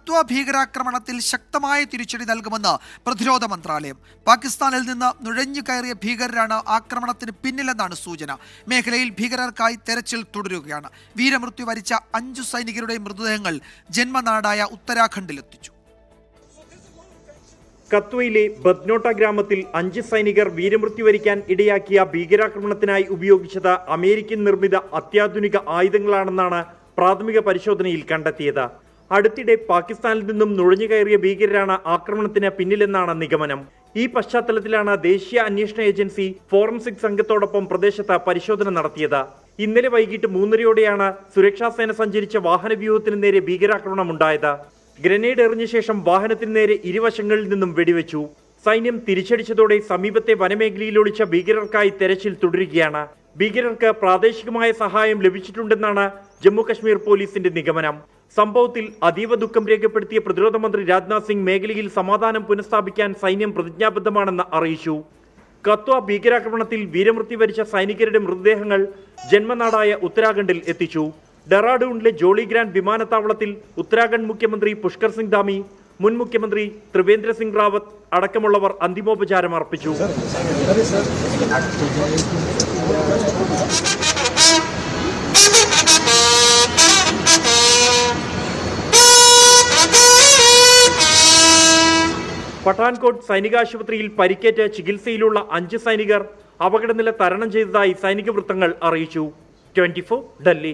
കത്വ ഭീകരാക്രമണത്തിൽ ശക്തമായ തിരിച്ചടി നൽകുമെന്ന് പ്രതിരോധ മന്ത്രാലയം. പാകിസ്ഥാനിൽ നിന്ന് നുഴഞ്ഞു കയറിയ ഭീകരരാണ് ആക്രമണത്തിന് പിന്നിലെന്നാണ് സൂചന. മേഖലയിൽ ഭീകരർക്കായി തെരച്ചിൽ തുടരുകയാണ്. വീരമൃത്യു വരിച്ച 5 സൈനികരുടെ മൃതദേഹങ്ങൾ ജന്മനാടായ ഉത്തരാഖണ്ഡിലെത്തിച്ചു. കത്വയിലെ ബദ്നോട്ട ഗ്രാമത്തിൽ 5 സൈനികർ വീരമൃത്യു വരിക്കാൻ ഇടയാക്കിയ ഭീകരാക്രമണത്തിനായി ഉപയോഗിച്ചത് അമേരിക്കൻ നിർമ്മിത അത്യാധുനിക ആയുധങ്ങളാണെന്നാണ് പ്രാഥമിക പരിശോധനയിൽ കണ്ടെത്തിയത്. അടുത്തിടെ പാകിസ്ഥാനിൽ നിന്നും നുഴഞ്ഞുകയറിയ ഭീകരരാണ് ആക്രമണത്തിന് പിന്നിലെന്നാണ് നിഗമനം. ഈ പശ്ചാത്തലത്തിലാണ് ദേശീയ അന്വേഷണ ഏജൻസി ഫോറൻസിക് സംഘത്തോടൊപ്പം പ്രദേശത്ത് പരിശോധന നടത്തിയത്. ഇന്നലെ വൈകിട്ട് 3:30യോടെയാണ് സുരക്ഷാസേന സഞ്ചരിച്ച വാഹനവ്യൂഹത്തിന് നേരെ ഭീകരാക്രമണം ഉണ്ടായത്. ഗ്രനേഡ് എറിഞ്ഞ ശേഷം വാഹനത്തിന് നേരെ ഇരുവശങ്ങളിൽ നിന്നും വെടിവെച്ചു. സൈന്യം തിരിച്ചടിച്ചതോടെ സമീപത്തെ വനമേഖലയിൽ ഒളിച്ച ഭീകരർക്കായി തെരച്ചിൽ തുടരുകയാണ്. ഭീകരർക്ക് പ്രാദേശികമായ സഹായം ലഭിച്ചിട്ടുണ്ടെന്നാണ് ജമ്മു കശ്മീർ പോലീസിന്റെ നിഗമനം. സംഭവത്തിൽ അതീവ ദുഃഖം രേഖപ്പെടുത്തിയ പ്രതിരോധ മന്ത്രി രാജ്നാഥ് സിംഗ് മേഖലയിൽ സമാധാനം പുനഃസ്ഥാപിക്കാൻ സൈന്യം പ്രതിജ്ഞാബദ്ധമാണെന്ന് അറിയിച്ചു. കത്വ ഭീകരാക്രമണത്തിൽ വീരമൃത്യു വരിച്ച സൈനികരുടെ മൃതദേഹങ്ങൾ ജന്മനാടായ ഉത്തരാഖണ്ഡിൽ എത്തിച്ചു. ഡെറാഡൂണിലെ ജോളി ഗ്രാൻഡ് വിമാനത്താവളത്തിൽ ഉത്തരാഖണ്ഡ് മുഖ്യമന്ത്രി പുഷ്കർ സിംഗ് ധാമി, മുൻ മുഖ്യമന്ത്രി ത്രിവേന്ദ്ര സിംഗ് റാവത്ത് അടക്കമുള്ളവർ അന്തിമോപചാരം അർപ്പിച്ചു. പഠാൻകോട്ട് സൈനികാശുപത്രിയിൽ പരിക്കേറ്റ് ചികിത്സയിലുള്ള 5 സൈനികർ അപകടനില തരണം ചെയ്തതായി സൈനിക വൃത്തങ്ങൾ അറിയിച്ചു. 24 ഡൽഹി.